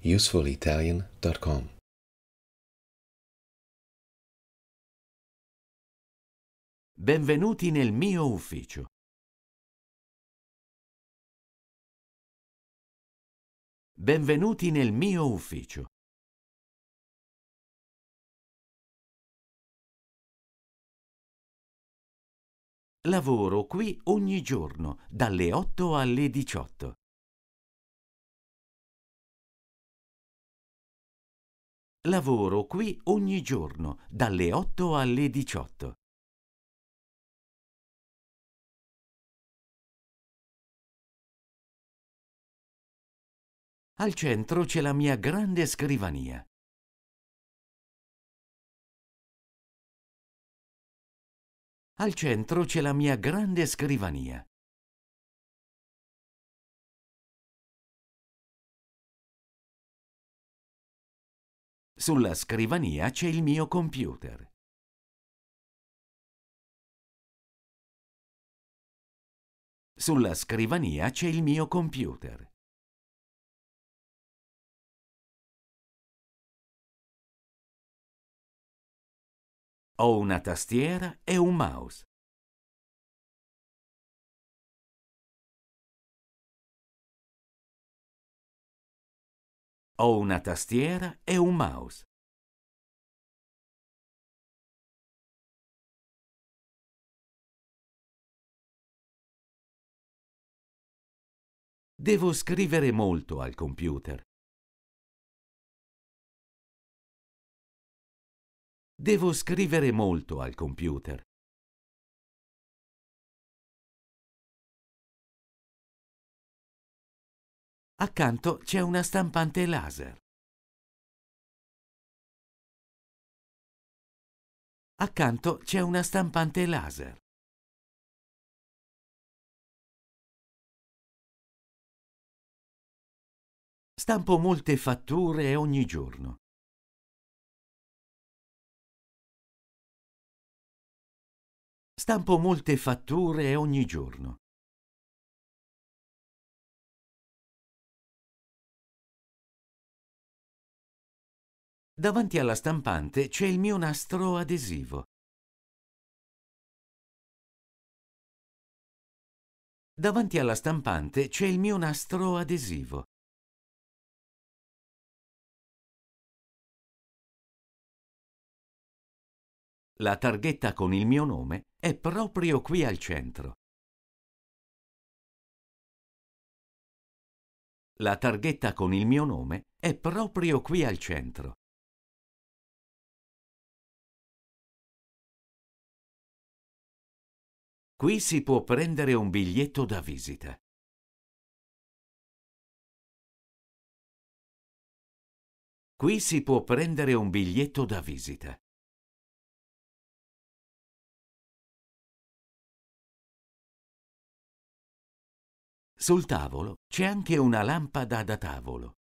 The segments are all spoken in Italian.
usefulitalian.com. Benvenuti nel mio ufficio. Benvenuti nel mio ufficio. Lavoro qui ogni giorno, dalle 8 alle 18. Lavoro qui ogni giorno, dalle 8 alle 18. Al centro c'è la mia grande scrivania. Al centro c'è la mia grande scrivania. Sulla scrivania c'è il mio computer. Sulla scrivania c'è il mio computer. Ho una tastiera e un mouse. Ho una tastiera e un mouse. Devo scrivere molto al computer. Devo scrivere molto al computer. Accanto c'è una stampante laser. Accanto c'è una stampante laser. Stampo molte fatture ogni giorno. Stampo molte fatture ogni giorno. Davanti alla stampante c'è il mio nastro adesivo. Davanti alla stampante c'è il mio nastro adesivo. La targhetta con il mio nome è proprio qui al centro. La targhetta con il mio nome è proprio qui al centro. Qui si può prendere un biglietto da visita. Qui si può prendere un biglietto da visita. Sul tavolo c'è anche una lampada da tavolo.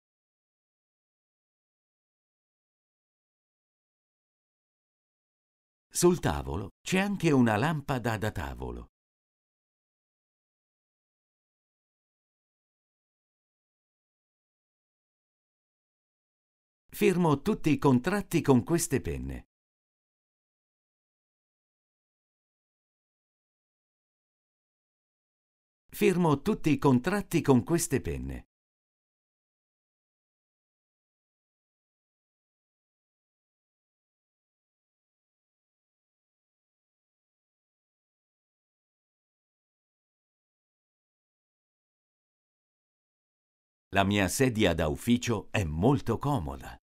Sul tavolo c'è anche una lampada da tavolo. Firmo tutti i contratti con queste penne. Firmo tutti i contratti con queste penne. La mia sedia da ufficio è molto comoda.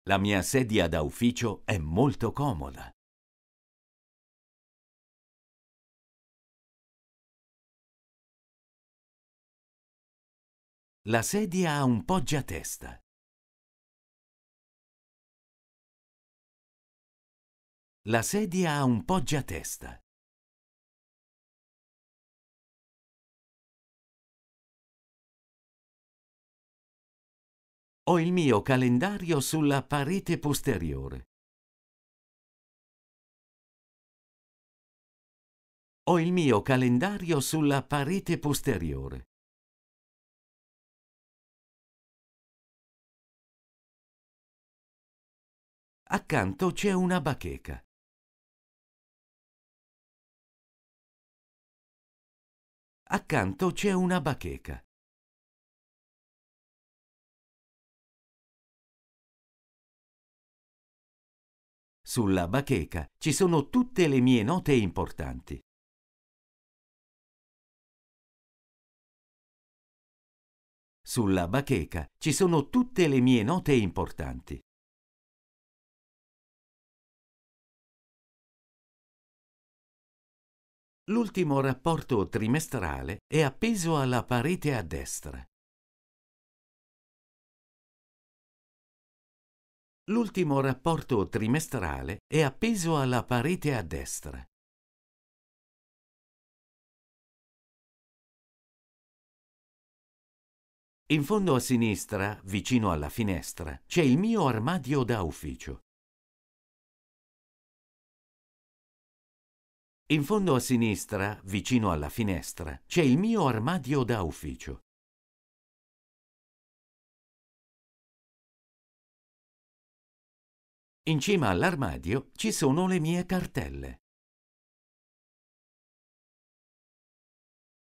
La mia sedia da ufficio è molto comoda. La sedia ha un poggiatesta. La sedia ha un poggiatesta. Ho il mio calendario sulla parete posteriore. Ho il mio calendario sulla parete posteriore. Accanto c'è una bacheca. Accanto c'è una bacheca. Sulla bacheca ci sono tutte le mie note importanti. Sulla bacheca ci sono tutte le mie note importanti. L'ultimo rapporto trimestrale è appeso alla parete a destra. L'ultimo rapporto trimestrale è appeso alla parete a destra. In fondo a sinistra, vicino alla finestra, c'è il mio armadio da ufficio. In fondo a sinistra, vicino alla finestra, c'è il mio armadio da ufficio. In cima all'armadio ci sono le mie cartelle.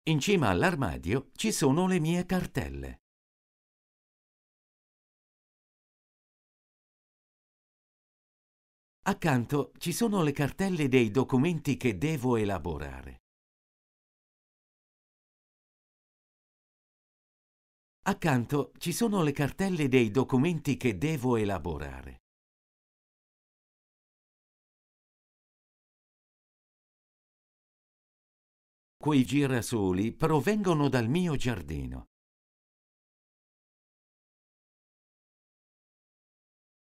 In cima all'armadio ci sono le mie cartelle. Accanto ci sono le cartelle dei documenti che devo elaborare. Accanto ci sono le cartelle dei documenti che devo elaborare. Quei girasoli provengono dal mio giardino.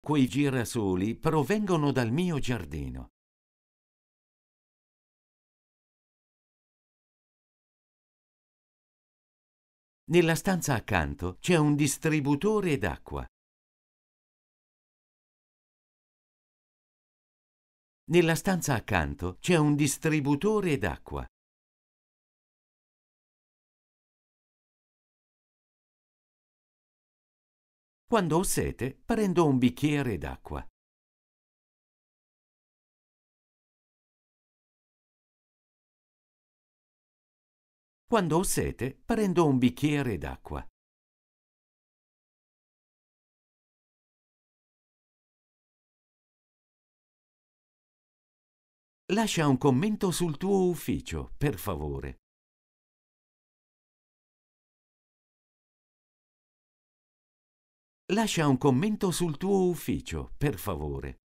Quei girasoli provengono dal mio giardino. Nella stanza accanto c'è un distributore d'acqua. Nella stanza accanto c'è un distributore d'acqua. Quando ho sete, prendo un bicchiere d'acqua. Quando ho sete, prendo un bicchiere d'acqua. Lascia un commento sul tuo ufficio, per favore. Lascia un commento sul tuo ufficio, per favore.